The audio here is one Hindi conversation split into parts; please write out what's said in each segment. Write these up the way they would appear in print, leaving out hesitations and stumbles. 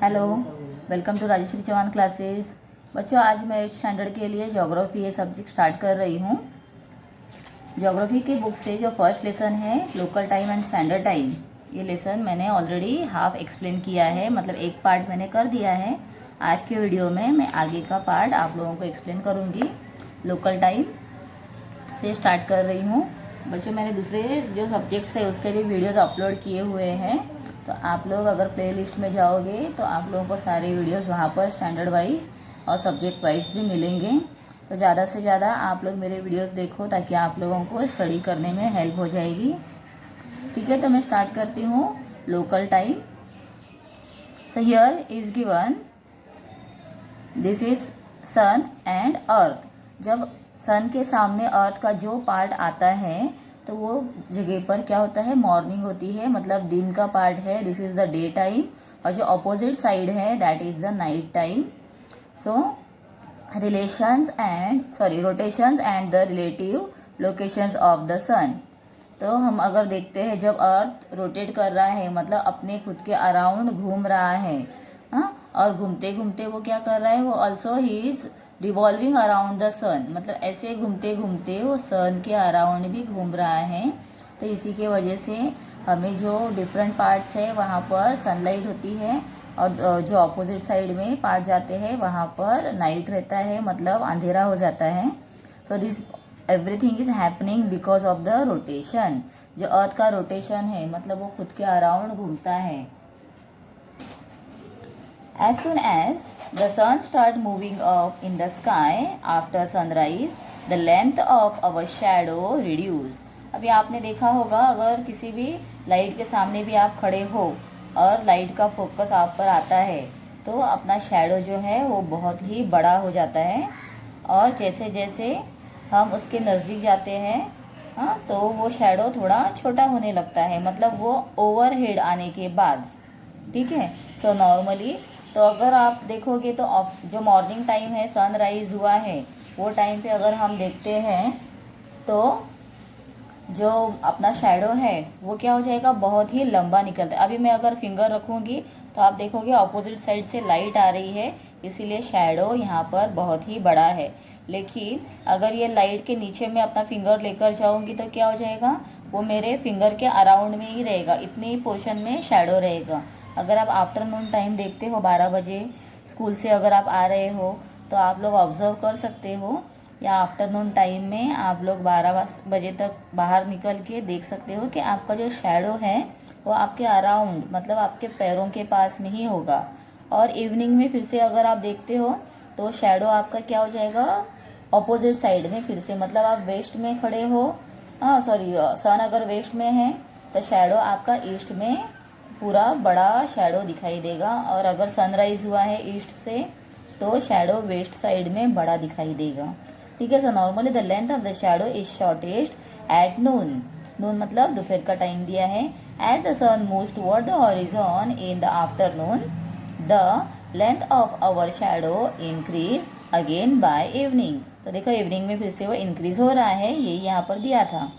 Hello, welcome to Rajeshree Chauhan classes. बच्चों, आज मैं 8th स्टैंडर्ड के लिए ज्योग्राफी ये सब्जेक्ट स्टार्ट कर रही हूँ। ज्योग्राफी की बुक से जो फर्स्ट लेसन है local time and standard time, ये लेसन मैंने ऑलरेडी हाफ एक्सप्लेन किया है, मतलब एक पार्ट मैंने कर दिया है। आज के वीडियो में मैं आगे का पार्ट आप लोगों को एक्सप्लेन करूँगी। लोकल टाइम से स्टार्ट कर रही हूँ। बच्चों, मैंने दूसरे जो सब्जेक्ट्स है उसके भी वीडियोस अपलोड किए हुए हैं, तो आप लोग अगर प्लेलिस्ट में जाओगे तो आप लोगों को सारे वीडियोस वहाँ पर स्टैंडर्ड वाइज और सब्जेक्ट वाइज भी मिलेंगे। तो ज़्यादा से ज़्यादा आप लोग मेरे वीडियोस देखो ताकि आप लोगों को स्टडी करने में हेल्प हो जाएगी। ठीक है, तो मैं स्टार्ट करती हूँ। Local time. So here is given this is sun and earth. जब सन के सामने अर्थ का जो पार्ट आता है तो वो जगह पर क्या होता है, मॉर्निंग होती है, मतलब दिन का पार्ट है, this is the day time. और जो अपोजिट साइड है that is the night time. So rotations and the relative locations of the sun. तो हम अगर देखते हैं जब अर्थ रोटेट कर रहा है, मतलब अपने खुद के अराउंड घूम रहा है, हाँ, और घूमते घूमते वो क्या कर रहा है, वो also he is revolving around the sun, मतलब ऐसे घूमते घूमते वो सन के अराउंड भी घूम रहा है। तो इसी के वजह से हमें जो डिफरेंट पार्ट्स है वहाँ पर सनलाइट होती है, और जो अपोजिट साइड में पार्ट जाते हैं वहाँ पर नाइट रहता है, मतलब अंधेरा हो जाता है। So this everything is happening because of the rotation. जो अर्थ का रोटेशन है, मतलब वो खुद के अराउंड घूमता है। As soon as the sun start moving up in the sky after sunrise, the length of our shadow reduce. अभी आपने देखा होगा, अगर किसी भी लाइट के सामने भी आप खड़े हो और लाइट का फोकस आप पर आता है तो अपना शैडो जो है वो बहुत ही बड़ा हो जाता है, और जैसे जैसे हम उसके नज़दीक जाते हैं, हाँ, तो वो शैडो थोड़ा छोटा होने लगता है, मतलब वो ओवरहेड आने के बाद। ठीक है। सो नॉर्मली तो अगर आप देखोगे तो जो मॉर्निंग टाइम है, सनराइज हुआ है, वो टाइम पे अगर हम देखते हैं तो जो अपना शैडो है वो क्या हो जाएगा, बहुत ही लंबा निकलता है। अभी मैं अगर फिंगर रखूँगी तो आप देखोगे अपोजिट साइड से लाइट आ रही है, इसीलिए शैडो यहाँ पर बहुत ही बड़ा है। लेकिन अगर ये लाइट के नीचे में अपना फिंगर लेकर जाऊँगी तो क्या हो जाएगा, वो मेरे फिंगर के अराउंड में ही रहेगा, इतने ही पोर्शन में शैडो रहेगा। अगर आप आफ्टरनून टाइम देखते हो, 12 बजे स्कूल से अगर आप आ रहे हो तो आप लोग ऑब्जर्व कर सकते हो, या आफ्टरनून टाइम में आप लोग 12 बजे तक बाहर निकल के देख सकते हो कि आपका जो शैडो है वो आपके अराउंड, मतलब आपके पैरों के पास में ही होगा। और इवनिंग में फिर से अगर आप देखते हो तो शैडो आपका क्या हो जाएगा, अपोजिट साइड में फिर से, मतलब आप वेस्ट में खड़े हो, सन अगर वेस्ट में है तो शैडो आपका ईस्ट में पूरा बड़ा शैडो दिखाई देगा, और अगर सनराइज हुआ है ईस्ट से तो शैडो वेस्ट साइड में बड़ा दिखाई देगा। ठीक है। So normally the length of the shadow is shortest at noon. Noon मतलब दोपहर का टाइम दिया है। At the sun moves toward the horizon in the afternoon, the length of our shadow increase again by evening. तो देखो इवनिंग में फिर से वो इंक्रीज हो रहा है, ये यहाँ पर दिया था।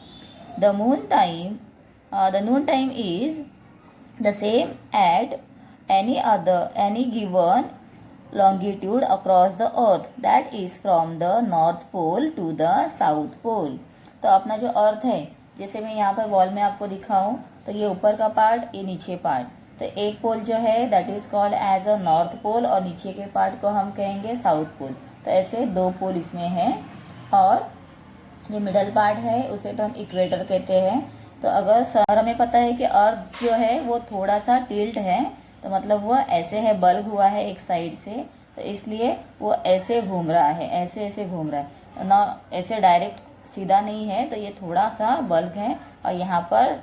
The noon time is the same at any given longitude across the earth, that is from the north pole to the south pole। तो अपना जो अर्थ है, जैसे मैं यहाँ पर वॉल में आपको दिखाऊं तो ये ऊपर का पार्ट, ये नीचे पार्ट, तो एक पोल जो है that is called as a north pole, और नीचे के पार्ट को हम कहेंगे साउथ पोल। तो ऐसे दो पोल इसमें हैं, और जो मिडल पार्ट है उसे तो हम इक्वेटर कहते हैं। तो अगर सर हमें पता है कि अर्थ जो है वो थोड़ा सा टिल्ट है, तो मतलब वो ऐसे है, बल्ब हुआ है एक साइड से, तो इसलिए वो ऐसे घूम रहा है, ऐसे ऐसे घूम रहा है ना, ऐसे डायरेक्ट सीधा नहीं है, तो ये थोड़ा सा बल्ब है, और यहाँ पर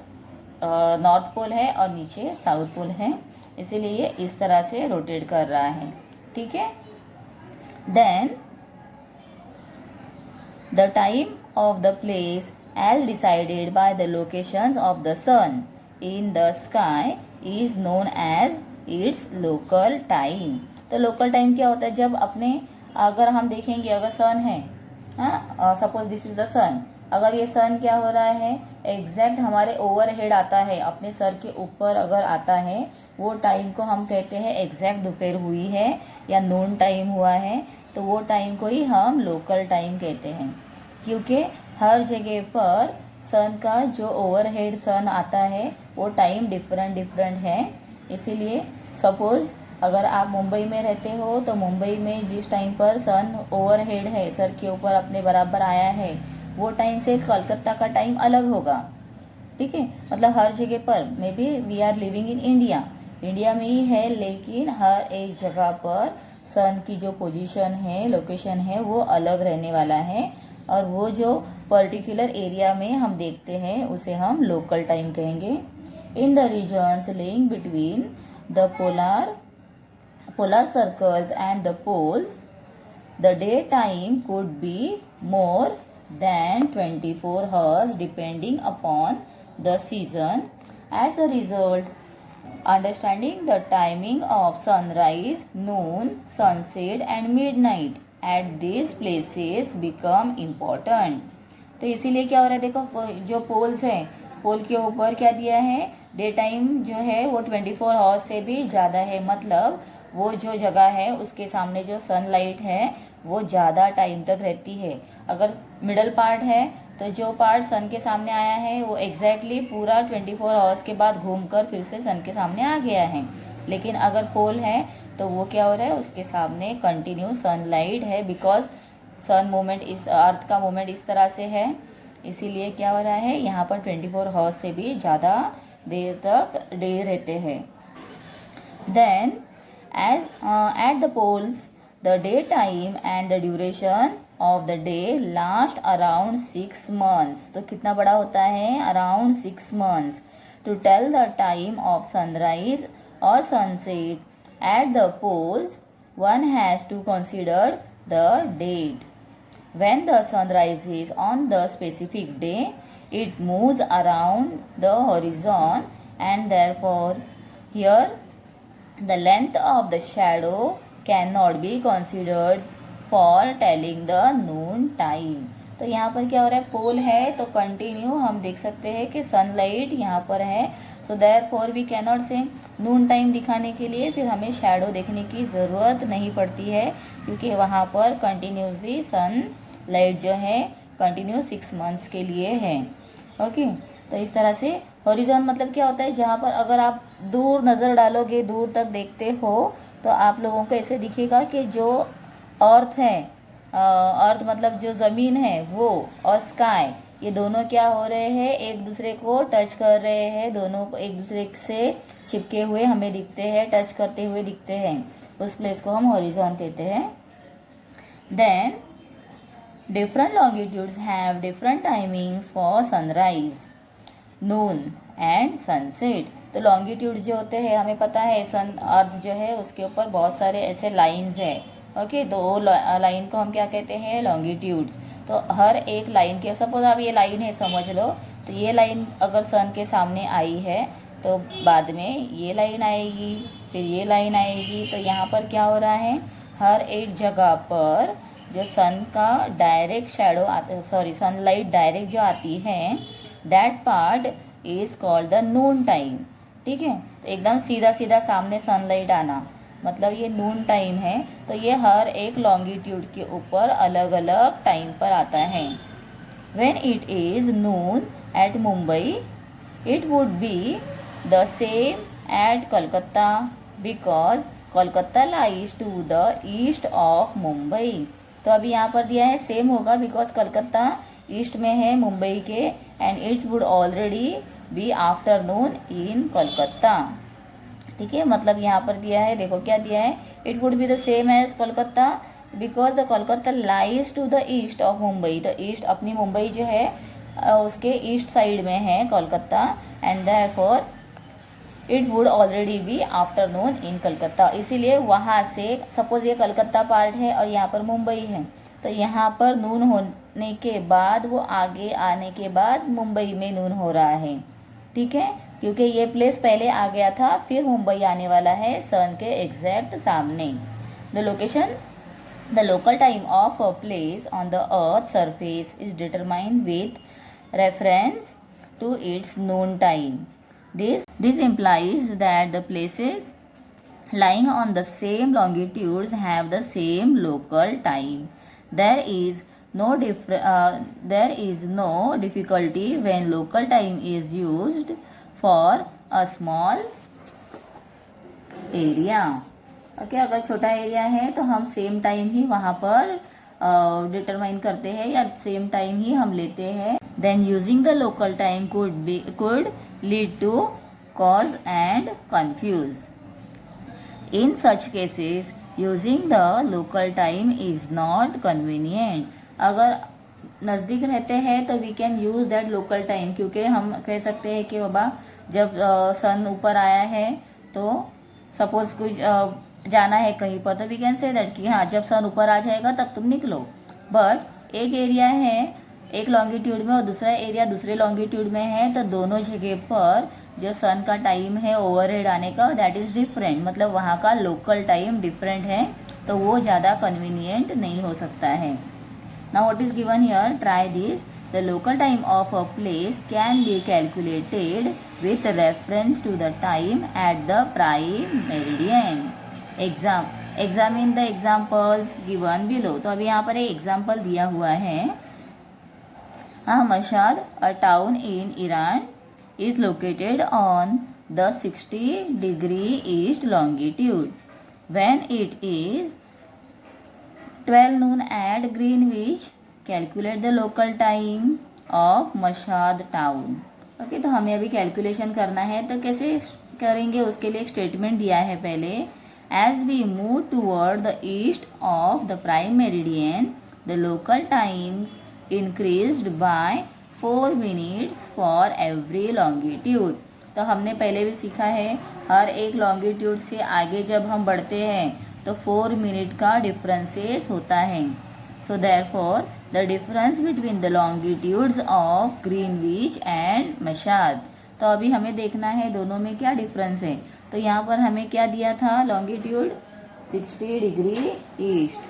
नॉर्थ पोल है और नीचे साउथ पोल है, इसीलिए इस तरह से रोटेट कर रहा है। ठीक है। Then the time of the place as decided by the locations of the sun in the sky is known as its local time। तो local time क्या होता है, जब अपने, अगर हम देखेंगे अगर सन है, हाँ, सपोज दिस इज द सन, अगर ये सन क्या हो रहा है, एग्जैक्ट हमारे ओवरहेड आता है, अपने सर के ऊपर अगर आता है, वो टाइम को हम कहते हैं एग्जैक्ट दोपहर हुई है या नून टाइम हुआ है, तो वो टाइम को ही हम लोकल टाइम कहते हैं। क्योंकि हर जगह पर सन का जो ओवरहेड सन आता है वो टाइम डिफरेंट डिफरेंट है। इसीलिए सपोज़ अगर आप मुंबई में रहते हो तो मुंबई में जिस टाइम पर सन ओवरहेड है, सर के ऊपर अपने बराबर आया है, वो टाइम से कलकत्ता का टाइम अलग होगा। ठीक है, मतलब हर जगह पर maybe we are living in India, India में ही है, लेकिन हर एक जगह पर सन की जो पोजीशन है, लोकेशन है, वो अलग रहने वाला है। और वो जो पर्टिकुलर एरिया में हम देखते हैं उसे हम लोकल टाइम कहेंगे। In the regions laying between the polar circles and the poles, the daytime could be more than 24 hours depending upon the season. As a result, understanding the timing of sunrise, noon, sunset and midnight at these places become important. तो इसीलिए क्या हो रहा है, देखो जो पोल्स हैं, पोल के ऊपर क्या दिया है, डे टाइम जो है वो 24 आवर्स से भी ज़्यादा है। मतलब वो जो जगह है उसके सामने जो सनलाइट है वो ज़्यादा टाइम तक रहती है। अगर मिडल पार्ट है तो जो पार्ट सन के सामने आया है वो एग्जैक्टली पूरा 24 आवर्स के बाद घूमकर फिर से सन के सामने आ गया है। लेकिन अगर पोल है तो वो क्या हो रहा है, उसके सामने कंटिन्यू सनलाइट है, बिकॉज सन मूवमेंट इस अर्थ का मूवमेंट इस तरह से है, इसीलिए क्या हो रहा है, यहाँ पर 24 आवर्स से भी ज़्यादा देर तक डे रहते हैं। Then as at the poles, the daytime and the duration of the day last around 6 months. तो कितना बड़ा होता है, around 6 months. To tell the time of sunrise or sunset at the poles, one has to consider the date. When the sun rises on the specific day, it moves around the horizon, and therefore here the length of the shadow cannot be considered for telling the noon time. तो यहाँ पर क्या हो रहा है, पोल है तो कंटिन्यू हम देख सकते हैं कि सनलाइट यहाँ पर है, so therefore we cannot say noon time दिखाने के लिए फिर हमें शैडो देखने की ज़रूरत नहीं पड़ती है, क्योंकि वहाँ पर कंटिन्यूसली सन लाइट जो है कंटिन्यू 6 मंथ्स के लिए है। ओके, तो इस तरह से हॉरिजॉन मतलब क्या होता है, जहाँ पर अगर आप दूर नज़र डालोगे, दूर तक देखते हो तो आप लोगों को ऐसे दिखेगा कि जो अर्थ है, अर्थ मतलब जो ज़मीन है वो, और स्काई, ये दोनों क्या हो रहे हैं, एक दूसरे को टच कर रहे हैं, दोनों को एक दूसरे से चिपके हुए हमें दिखते हैं, टच करते हुए दिखते हैं, उस प्लेस को हम हॉरिजॉन कहते हैं। Then different longitudes have different timings for sunrise, noon and sunset. तो लॉन्गिट्यूड्स जो होते हैं, हमें पता है सन अर्थ जो है उसके ऊपर बहुत सारे ऐसे लाइंस है। ओके, दो लाइन को हम क्या कहते हैं, लॉन्गिट्यूड्स। तो हर एक लाइन के, सपोज आप ये लाइन है समझ लो, तो ये लाइन अगर सन के सामने आई है तो बाद में ये लाइन आएगी, फिर ये लाइन आएगी। तो यहाँ पर क्या हो रहा है, हर एक जगह पर जो सन का डायरेक्ट शैडो सनलाइट डायरेक्ट जो आती है, that part is called the noon time. ठीक है, तो एकदम सीधा सीधा सामने सनलाइट आना मतलब ये नून टाइम है। तो ये हर एक लॉन्गिट्यूड के ऊपर अलग अलग टाइम पर आता है। When it is noon at Mumbai, it would be the same at Calcutta, because Kolkata lies to the east of Mumbai. तो अभी यहाँ पर दिया है सेम होगा, बिकॉज कलकत्ता ईस्ट में है मुंबई के, and it's would already be afternoon in Kolkata. ठीक है, मतलब यहाँ पर दिया है, देखो क्या दिया है, it would be the same as Kolkata because the Kolkata lies to the east of Mumbai. तो ईस्ट अपनी मुंबई जो है उसके ईस्ट साइड में है Kolkata, and therefore it would already be afternoon in Calcutta. इसीलिए वहाँ से सपोज ये कलकत्ता पार्ट है और यहाँ पर मुंबई है, तो यहाँ पर नून होने के बाद वो आगे आने के बाद मुंबई में नून हो रहा है। ठीक है, क्योंकि ये प्लेस पहले आ गया था, फिर मुंबई आने वाला है सन के एग्जैक्ट सामने। The location The local time of a place on the earth's surface is determined with reference to its noon time. This implies that the places lying on the same longitudes have the same local time. There is there is no difficulty when local time is used for a small area. Okay, अगर छोटा एरिया है तो हम सेम टाइम ही वहाँ पर डिटरमाइन करते हैं या सेम टाइम ही हम लेते हैं. Then using the local time could lead to cause and confuse. In such cases using the local time is not convenient. अगर नज़दीक रहते हैं तो we can use that local time, क्योंकि हम कह सकते हैं कि बाबा जब सन ऊपर आया है तो सपोज कुछ जाना है कहीं पर, तो वी कैन से दैट कि हाँ जब सन ऊपर आ जाएगा तब तुम निकलो. बट एक एरिया है एक लॉन्गिट्यूड में और दूसरा एरिया दूसरे लॉन्गिट्यूड में है, तो दोनों जगह पर जो सन का टाइम है ओवरहेड आने का दैट इज़ डिफरेंट, मतलब वहाँ का लोकल टाइम डिफरेंट है, तो वो ज़्यादा कन्वीनियंट नहीं हो सकता है. Now what is given here, try this. The local time of a place can be calculated with reference to the time at the prime meridian. Examine the examples given below. तो अभी यहाँ पर एक एग्जाम्पल दिया हुआ है. Mashhad, a town in Iran, is located on the 60-degree east longitude. When it is 12 noon at Greenwich, calculate the local time of Mashhad town. Okay, तो हमें अभी कैलकुलेशन करना है, तो कैसे करेंगे उसके लिए एक स्टेटमेंट दिया है पहले. As we move toward the east of the prime meridian the local time increased by 4 minutes for every longitude. तो हमने पहले भी सीखा है हर एक लॉन्गिट्यूड से आगे जब हम बढ़ते हैं तो 4 minute का डिफरेंसेस होता है. So therefore, the difference between the longitudes of Greenwich and Mashhad. तो अभी हमें देखना है दोनों में क्या डिफरेंस है. तो यहाँ पर हमें क्या दिया था, longitude 60 degree east.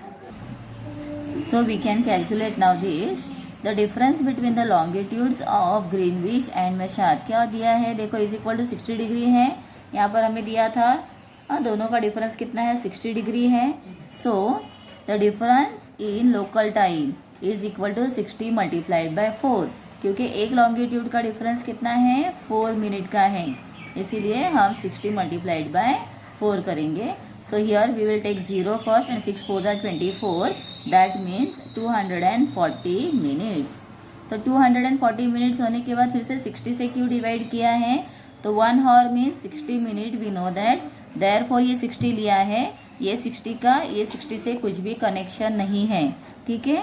So we can calculate now this. The difference between the longitudes of Greenwich and Mashhad क्या दिया है, देखो इज इक्वल टू 60 डिग्री है. यहाँ पर हमें दिया था दोनों का डिफरेंस कितना है, 60 डिग्री है. So the difference in local time is equal to 60 multiplied by 4, क्योंकि एक लॉन्गिट्यूड का डिफरेंस कितना है, 4 मिनट का है, इसीलिए हम 60 मल्टीप्लाइड बाय 4 करेंगे. So here we will take 0 first and 6 4 24, that means 240 minutes. तो 240 मिनट्स होने के बाद फिर से 60 से क्यों डिवाइड किया है, तो 1 hour means 60 minute. We know that, therefore ये 60 लिया है, ये 60 का ये 60 से कुछ भी कनेक्शन नहीं है. ठीक है,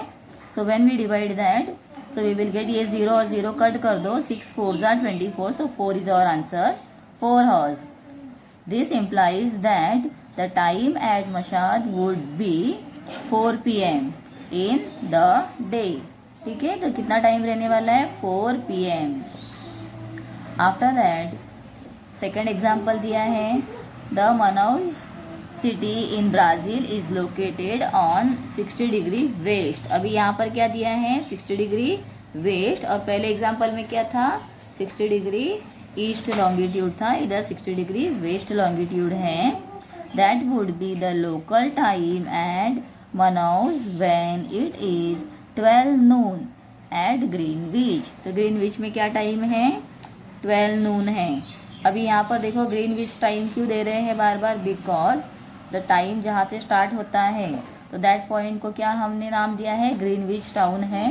so when we divide that, so we will get, ये 0 और 0 कट कर दो, 6 4 24, so 4 is our answer, 4 hours. This implies that the time at Mashhad would be 4 PM in the day. ठीक है, तो कितना टाइम रहने वाला है, 4 PM. After that second example दिया है, the Manaus city in Brazil is located on 60 degree west. अभी यहाँ पर क्या दिया है, 60 डिग्री वेस्ट, और पहले एग्जाम्पल में क्या था, 60 डिग्री ईस्ट लॉन्गिट्यूड था, इधर 60 डिग्री वेस्ट लॉन्गिट्यूड है. That would be the local time at Manaus when it is 12 noon at Greenwich. तो ग्रीनविच में क्या टाइम है, 12 noon है. अभी यहाँ पर देखो ग्रीनविच टाइम क्यों दे रहे हैं बार बार, बिकॉज द टाइम जहाँ से स्टार्ट होता है तो दैट पॉइंट को क्या हमने नाम दिया है, ग्रीनविच टाउन है,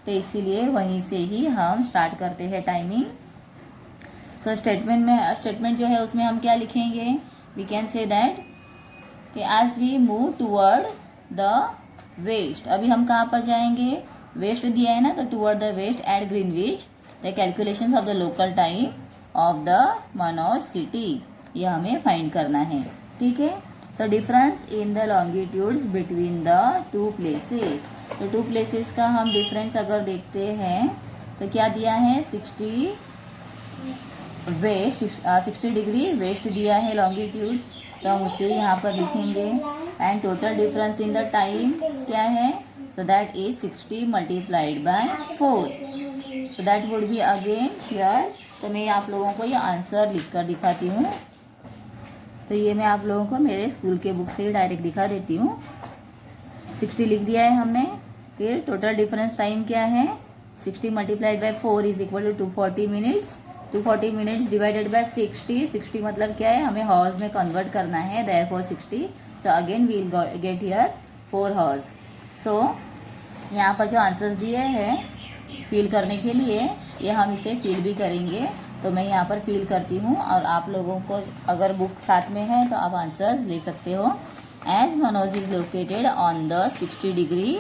तो इसीलिए वहीं से ही हम स्टार्ट करते हैं टाइमिंग. सो स्टेटमेंट जो है उसमें हम क्या लिखेंगे, वी कैन से दैट कि as we move toward the west. अभी हम कहाँ पर जाएंगे, वेस्ट दिया है ना, तो toward the west at Greenwich the calculations of the local time of the Manaus city, ये हमें फाइंड करना है. ठीक है, so difference in the longitudes between the two places. तो टू प्लेसेस का हम डिफरेंस अगर देखते हैं तो क्या दिया है, 60 डिग्री वेस्ट दिया है लॉन्गिट्यूड, तो हम उसे यहाँ पर लिखेंगे and total difference in the time क्या है, so that is 60 multiplied by 4, so that would be again here. तो मैं आप लोगों को ये आंसर लिख कर दिखाती हूँ। तो ये मैं आप लोगों को मेरे स्कूल के बुक से ही डायरेक्ट दिखा देती हूँ। 60 लिख दिया है हमने। फिर टोटल डिफरेंस टाइम क्या है, 60 multiplied by 4 is equal to 240 minutes. 240 minutes divided by 60, 60 मतलब क्या है, हमें हॉर्स में कन्वर्ट करना है, therefore 60। So again we will get here 4 hours. सो यहाँ पर जो आंसर्स दिए हैं फिल करने के लिए, ये हम इसे फिल भी करेंगे। तो मैं यहाँ पर फिल करती हूँ और आप लोगों को अगर बुक साथ में है तो आप आंसर्स ले सकते हो। As Manoj is located on the 60 degree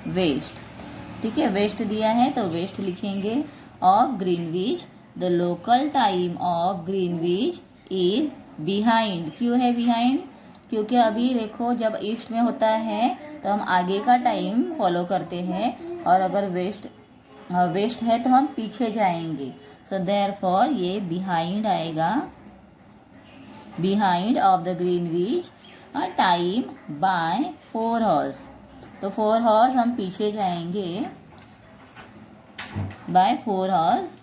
west, ठीक है, वेस्ट दिया है तो वेस्ट लिखेंगे of Greenwich. The local time of Greenwich is behind. क्यों है बिहाइंड, क्योंकि अभी देखो जब ईस्ट में होता है तो हम आगे का टाइम फॉलो करते हैं, और अगर वेस्ट है तो हम पीछे जाएंगे। सो देयरफॉर ये बिहाइंड आएगा, behind of the Greenwich time by 4 hours. तो 4 हॉर्स हम पीछे जाएंगे by 4 hours.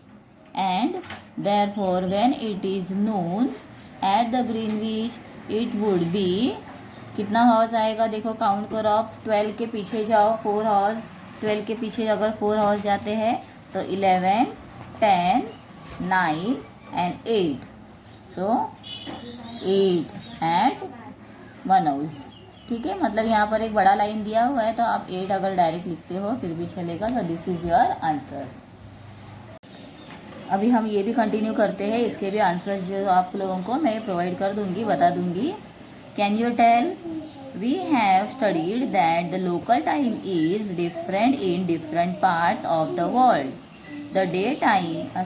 And therefore when it is noon at the Greenwich it would be, कितना हॉर्स आएगा देखो काउंट करो आप, 12 के पीछे जाओ 4 हॉर्स, 12 के पीछे अगर 4 हॉर्स जाते हैं तो 11, 10, 9 एंड 8। सो 8 एट मनोज, ठीक है। मतलब यहाँ पर एक बड़ा लाइन दिया हुआ है तो आप 8 अगर डायरेक्ट लिखते हो फिर भी चलेगा। सो दिस इज योर आंसर। अभी हम ये भी कंटिन्यू करते हैं, इसके भी आंसर्स जो आप लोगों को मैं प्रोवाइड कर दूंगी, बता दूंगी। Can you tell, we have studied that the local time is different in different parts of the world. The day time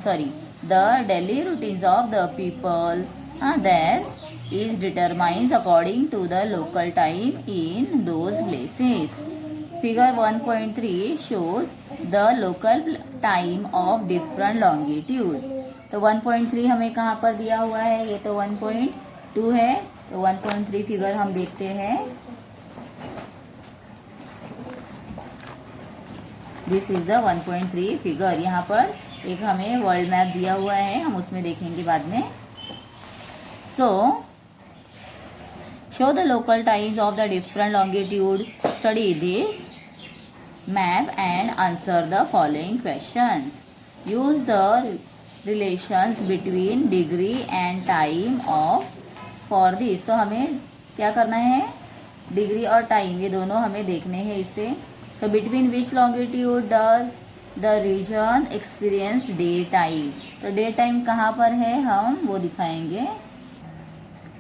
the daily routines of the people there is determined according to the local time in those places. Figure 1.3 shows the local time of different longitude. तो 1.3 हमें कहाँ पर दिया हुआ है, ये तो 1.2 है, तो 1.3 फिगर हम देखते हैं। This is the 1.3 figure. यहाँ पर एक हमें वर्ल्ड मैप दिया हुआ है, हम उसमें देखेंगे बाद में। सो show the local times of the different longitude. Study this map and answer the following questions. Use the relations between degree and time of for this. तो हमें क्या करना है, डिग्री और टाइम ये दोनों हमें देखने हैं इससे। So between which longitude does the region experience day time. तो डे टाइम कहाँ पर है हम वो दिखाएंगे।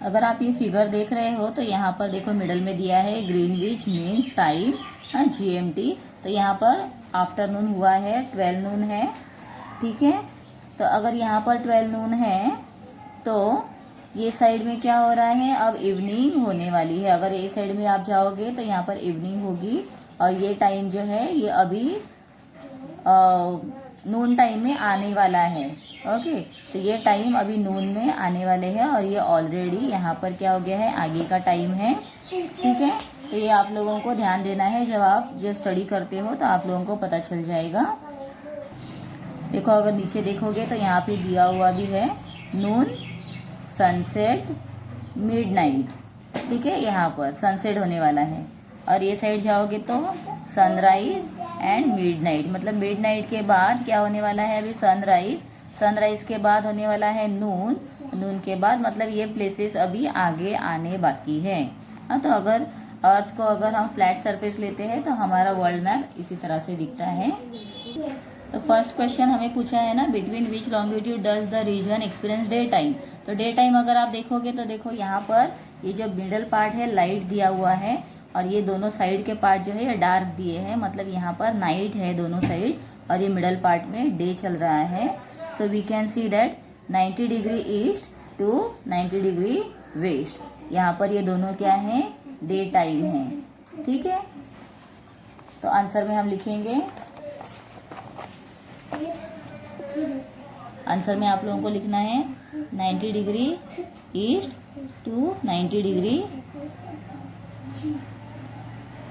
अगर आप ये फिगर देख रहे हो तो यहाँ पर देखो मिडल में दिया है ग्रीनविच मीन्स टाइम GMT। तो यहाँ पर आफ्टरनून हुआ है, 12 नून है, ठीक है। तो अगर यहाँ पर 12 नून है तो ये साइड में क्या हो रहा है, अब इवनिंग होने वाली है। अगर ये साइड में आप जाओगे तो यहाँ पर इवनिंग होगी, और ये टाइम जो है ये अभी नून टाइम में आने वाला है। ओके, तो ये टाइम अभी नून में आने वाले हैं, और ये ऑलरेडी यहाँ पर क्या हो गया है, आगे का टाइम है, ठीक है। तो ये आप लोगों को ध्यान देना है, जब आप जो स्टडी करते हो तो आप लोगों को पता चल जाएगा। देखो अगर नीचे देखोगे तो यहाँ पे दिया हुआ भी है नून, सनसेट, मिडनाइट, ठीक है। यहाँ पर सनसेट होने वाला है, और ये साइड जाओगे तो सनराइज एंड मिडनाइट। मतलब मिडनाइट के बाद क्या होने वाला है, अभी सनराइज, सनराइज के बाद होने वाला है नून, नून के बाद मतलब ये प्लेसेस अभी आगे आने बाकी है। हाँ, तो अगर अर्थ को अगर हम फ्लैट सरफेस लेते हैं तो हमारा वर्ल्ड मैप इसी तरह से दिखता है। तो फर्स्ट क्वेश्चन हमें पूछा है ना, between which longitude does the region experience day time. तो डे टाइम अगर आप देखोगे तो देखो यहाँ पर ये जो मिडल पार्ट है लाइट दिया हुआ है, और ये दोनों साइड के पार्ट जो है ये डार्क दिए हैं, मतलब यहाँ पर नाइट है दोनों साइड, और ये मिडल पार्ट में डे चल रहा है। So we can see that 90 degree east to 90 degree west, यहाँ पर ये दोनों क्या है, डे टाइम है, ठीक है। तो आंसर में हम लिखेंगे, आंसर में आप लोगों को लिखना है 90 degree east to 90 degree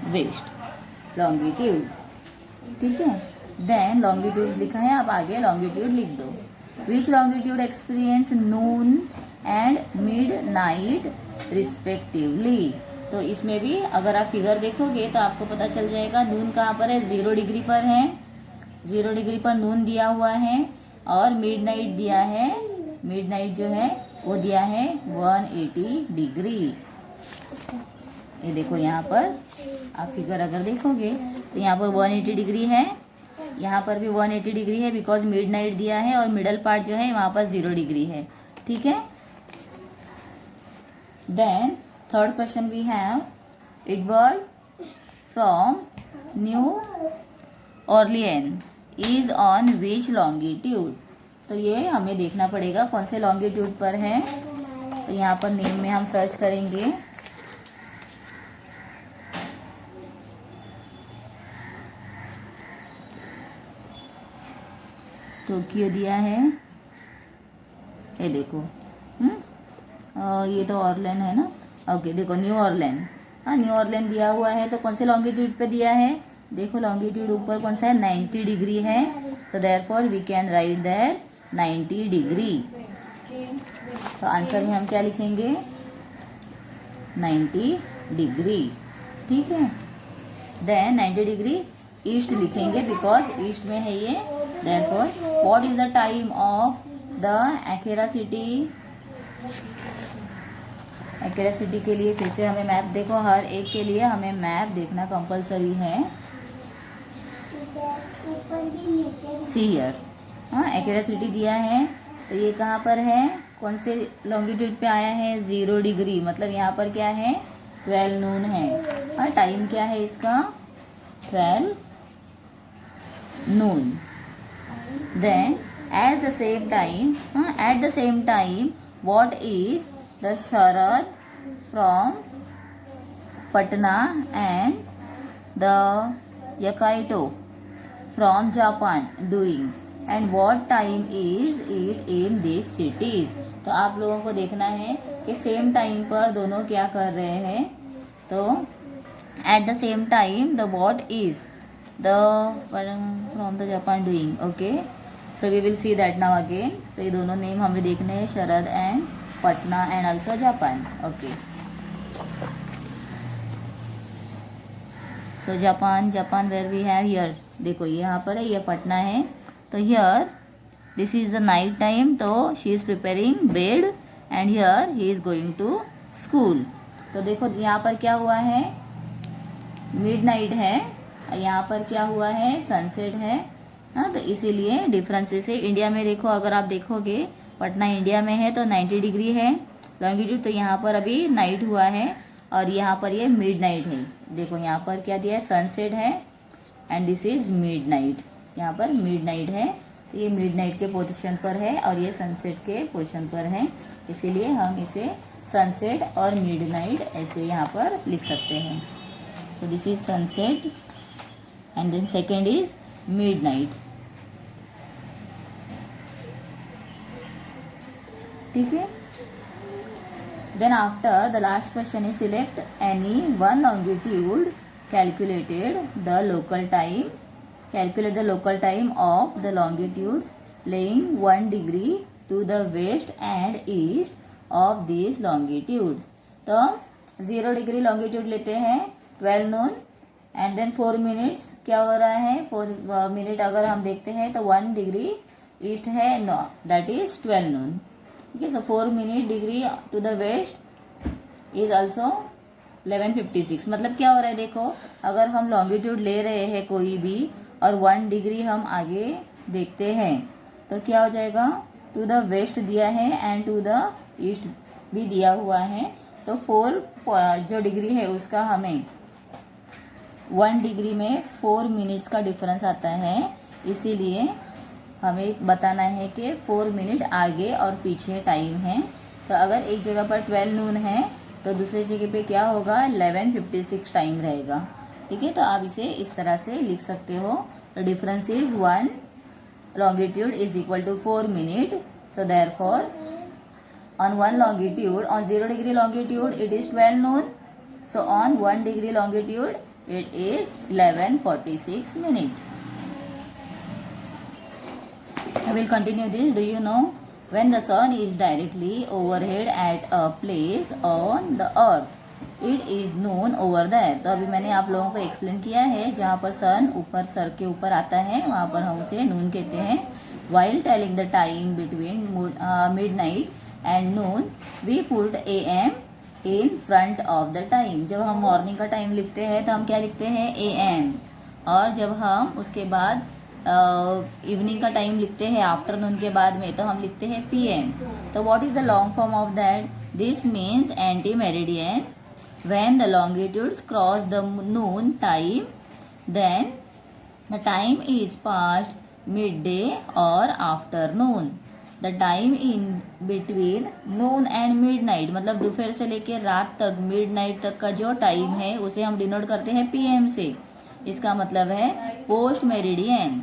west longitude, ठीक है। देन लॉन्गिट्यूड लिखा है, आप आगे लॉन्गिट्यूड लिख दो। Which longitude experience noon and midnight respectively. तो इसमें भी अगर आप फिगर देखोगे तो आपको पता चल जाएगा नून कहाँ पर है, 0 डिग्री पर है, 0 डिग्री पर नून दिया हुआ है, और मिड नाइट दिया है, मिड नाइट जो है वो दिया है 180 डिग्री। ये देखो यहाँ पर आप फिगर अगर देखोगे तो यहाँ पर 180 डिग्री है, यहाँ पर भी 180 डिग्री है, बिकॉज मिड नाइट दिया है, और मिडल पार्ट जो है वहाँ पर 0 डिग्री है, ठीक है। Then third question we have, Edward from New Orleans is on which longitude. तो ये हमें देखना पड़ेगा कौन से लॉन्गिट्यूड पर है। तो यहाँ पर नेम में हम सर्च करेंगे, टोक्यो दिया है, ये देखो, ये तो ऑर्लैंड है ना, ओके। देखो न्यू ऑर्लैंड, हाँ न्यू ऑर्लैंड दिया हुआ है, तो कौन से लॉन्गिट्यूड पे दिया है, देखो लॉन्गिट्यूड ऊपर कौन सा है, 90 डिग्री है, so therefore we can write there 90 degree. तो आंसर में हम क्या लिखेंगे, 90 डिग्री, ठीक है। देन 90 डिग्री ईस्ट लिखेंगे, बिकॉज ईस्ट में है ये, therefore what is the time of the Accra city. Accra city के लिए फिर से हमें मैप, देखो हर एक के लिए हमें मैप देखना कंपलसरी है। सी हियर, हाँ एकेरा सिटी दिया है, तो ये कहाँ पर है, कौन से लॉन्गिट्यूड पे आया है, 0 डिग्री, मतलब यहाँ पर क्या है, 12 नून है। हाँ टाइम क्या है इसका, 12 noon. Then at the same time, हाँ at the same time what is the Sharad from Patna and the Yukito from Japan doing, and what time is it in this cities. तो आप लोगों को देखना है कि सेम टाइम पर दोनों क्या कर रहे हैं। तो at the same time the what is the from the Japan doing, okay. So we will see that now again. तो ये दोनों नेम हमें देखने हैं, Sharad and Patna and also Japan, okay. So Japan, Japan where we have here, देखो ये यहाँ पर है, ये पटना है। तो here this is the night time, तो she is preparing bed and here he is going to school. तो देखो यहाँ पर क्या हुआ है, मिड नाइट है, यहाँ पर क्या हुआ है, सनसेट है, हाँ। तो इसीलिए डिफरेंसेस है। इंडिया में देखो, अगर आप देखोगे पटना इंडिया में है तो 90 डिग्री है लॉन्गिट्यूड, तो यहाँ पर अभी नाइट हुआ है, और यहाँ पर ये मिड नाइट है। देखो यहाँ पर क्या दिया है, सनसेट है, and this is mid night, यहाँ पर मिड नाइट है, तो ये मिड नाइट के पोजीशन पर है, और ये सनसेट के पोजीशन पर है, इसीलिए हम इसे सनसेट और मिड नाइट ऐसे यहाँ पर लिख सकते हैं। So this is sunset and then second is midnight, ठीक है। Then after the last question is select any one longitude, calculated the local time, calculate the local time of the longitudes laying 1 degree to the west and east of these longitudes। तो 0 डिग्री लॉन्गिट्यूड लेते हैं 12 नून, एंड देन 4 मिनट्स क्या हो रहा है, 4 मिनट अगर हम देखते हैं तो 1 डिग्री ईस्ट है, नो दैट इज 12 नून, ठीक है। So 4 minute degree to the west is also 11:56। मतलब क्या हो रहा है, देखो अगर हम लॉन्गिट्यूड ले रहे हैं कोई भी और 1 डिग्री हम आगे देखते हैं तो क्या हो जाएगा, टू द वेस्ट दिया है एंड टू द ईस्ट भी दिया हुआ है, तो 4 जो डिग्री है उसका हमें 1 डिग्री में 4 मिनट्स का डिफरेंस आता है, इसीलिए हमें बताना है कि 4 मिनट आगे और पीछे टाइम है। तो अगर एक जगह पर 12 नून है तो दूसरी जगह पे क्या होगा, 11:56 टाइम रहेगा, ठीक है। तो आप इसे इस तरह से लिख सकते हो, difference is 1 longitude is equal to 4 minute, so therefore on 1 longitude, on 0 degree longitude it is 12 noon, So on 1 degree longitude, it is 11:46 minutes. I will continue this. Do you know when the sun is directly overhead at a place on the earth, it is noon over there. तो अभी मैंने आप लोगों को एक्सप्लेन किया है, जहाँ पर सन ऊपर सर के ऊपर आता है वहाँ पर हम उसे नून कहते हैं. While telling the time between midnight and noon, we put AM in front of the time. जब हम मॉर्निंग का टाइम लिखते हैं तो हम क्या लिखते हैं, AM. और जब हम उसके बाद इवनिंग का टाइम लिखते हैं आफ्टरनून के बाद में, तो हम लिखते हैं PM. तो what is the long form of that? This means anti meridian. When the longitudes cross the noon time, then the time is past midday और afternoon. The time in between noon and midnight, मतलब दोपहर से लेकर रात तक, मिड नाइट तक का जो टाइम है उसे हम डिनोट करते हैं PM से. इसका मतलब है पोस्ट मेरिडियन.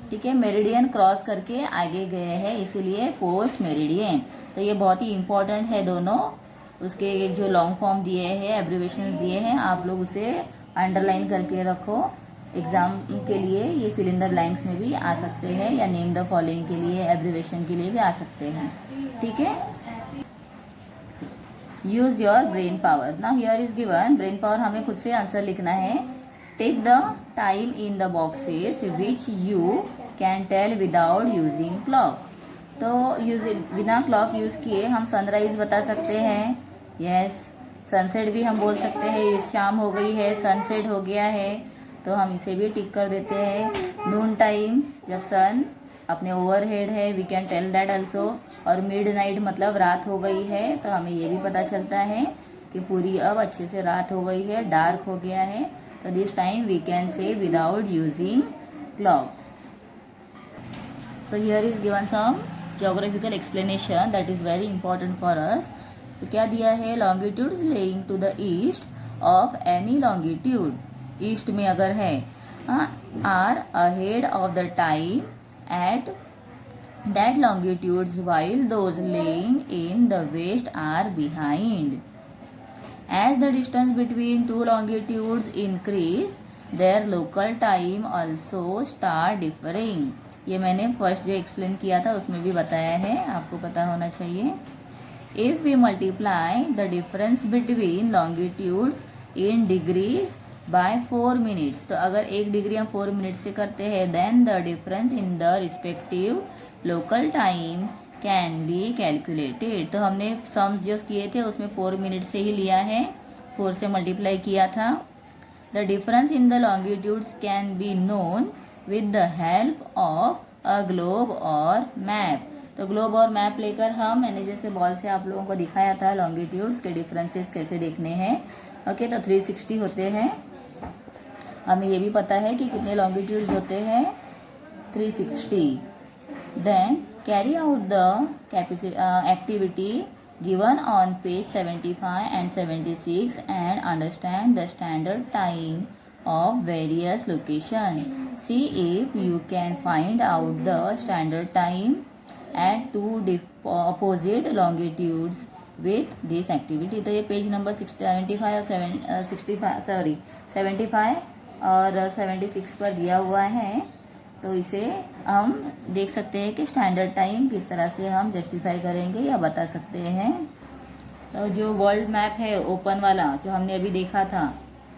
ठीक है, मेरिडियन क्रॉस करके आगे गए हैं इसीलिए पोस्ट मेरिडियन. तो ये बहुत ही इंपॉर्टेंट है दोनों. उसके जो लॉन्ग फॉर्म दिए हैं, एब्रीवेशन दिए हैं, आप लोग उसे अंडरलाइन करके रखो. एग्जाम के लिए ये फिल इन द ब्लैंक्स में भी आ सकते हैं या नेम द फॉलोइंग के लिए, एब्रीवेशन के लिए भी आ सकते हैं. ठीक है, use your brain power. Now here is given brain power. हमें खुद से आंसर लिखना है. Take the time in the boxes which you can tell without using clock. तो बिना क्लॉक यूज किए हम सनराइज बता सकते हैं. यस, सनसेट भी हम बोल सकते हैं. शाम हो गई है, सनसेट हो गया है, तो हम इसे भी टिक कर देते हैं. नून टाइम, जब सन अपने ओवरहेड है, we can tell that also. और मिड नाइट मतलब रात हो गई है, तो हमें ये भी पता चलता है कि पूरी अब अच्छे से रात हो गई है, डार्क हो गया है. तो this time we can say without using clock. So here is given some geographical explanation that is very important for us. सो क्या दिया है, longitudes lying to the east of any longitude. East में अगर है, are ahead of the time at that longitudes while those lying in the west are behind. As the distance between two longitudes increase, their local time also start differing. ये मैंने फर्स्ट जो एक्सप्लेन किया था उसमें भी बताया है, आपको पता होना चाहिए. If we multiply the difference between longitudes in degrees by 4 minutes, तो अगर 1 डिग्री हम 4 मिनट से करते हैं, then the difference in the respective local time can be calculated. तो हमने सम्स जो किए थे उसमें 4 मिनट से ही लिया है, 4 से मल्टीप्लाई किया था. The difference in the longitudes can be known with the help of a globe और मैप. तो ग्लोब और मैप लेकर मैंने जैसे बॉल से आप लोगों को दिखाया था लॉन्गिट्यूड्स के डिफरेंसेस कैसे देखने हैं. ओके, तो 360 होते हैं. हमें ये भी पता है कि कितने लॉन्गिट्यूड्स होते हैं, 360. Then carry out the activity given on page 75 and 76 and understand the standard time of various locations. See if you can find out the standard time at two opposite longitudes with this activity. तो ये पेज नंबर 75 और 75 और 76 पर दिया हुआ है. तो इसे हम देख सकते हैं कि स्टैंडर्ड टाइम किस तरह से हम जस्टिफाई करेंगे या बता सकते हैं. तो जो वर्ल्ड मैप है ओपन वाला जो हमने अभी देखा था,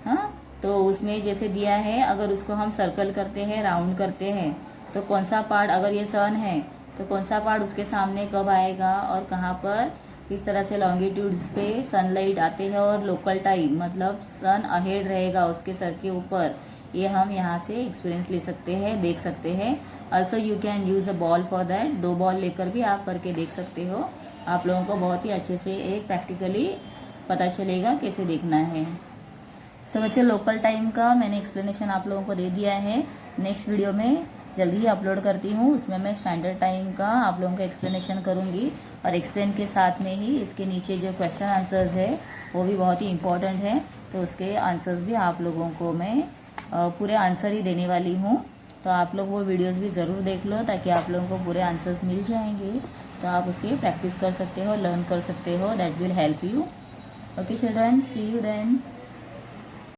हाँ, तो उसमें जैसे दिया है, अगर उसको हम सर्कल करते हैं, राउंड करते हैं, तो कौन सा पार्ट, अगर ये सन है तो कौन सा पार्ट उसके सामने कब आएगा और कहाँ पर किस तरह से लॉन्गिट्यूड्स पे सनलाइट आते हैं और लोकल टाइम मतलब सन अहेड रहेगा उसके सर के ऊपर. ये हम यहाँ से एक्सपीरियंस ले सकते हैं, देख सकते हैं. Also you can use a ball for that. 2 ball लेकर भी आप करके देख सकते हो. आप लोगों को बहुत ही अच्छे से एक प्रैक्टिकली पता चलेगा कैसे देखना है. तो बच्चों, लोकल टाइम का मैंने एक्सप्लेनेशन आप लोगों को दे दिया है. नेक्स्ट वीडियो में जल्दी ही अपलोड करती हूँ, उसमें मैं स्टैंडर्ड टाइम का आप लोगों का एक्सप्लेनेशन करूँगी और एक्सप्लेन के साथ में ही इसके नीचे जो क्वेश्चन आंसर्स है वो भी बहुत ही इंपॉर्टेंट है. तो उसके आंसर्स भी आप लोगों को मैं पूरे आंसर ही देने वाली हूँ. तो आप लोग वो वीडियोस भी ज़रूर देख लो ताकि आप लोगों को पूरे आंसर्स मिल जाएंगे. तो आप उसे प्रैक्टिस कर सकते हो, लर्न कर सकते हो. That will help you. Okay children, see you then.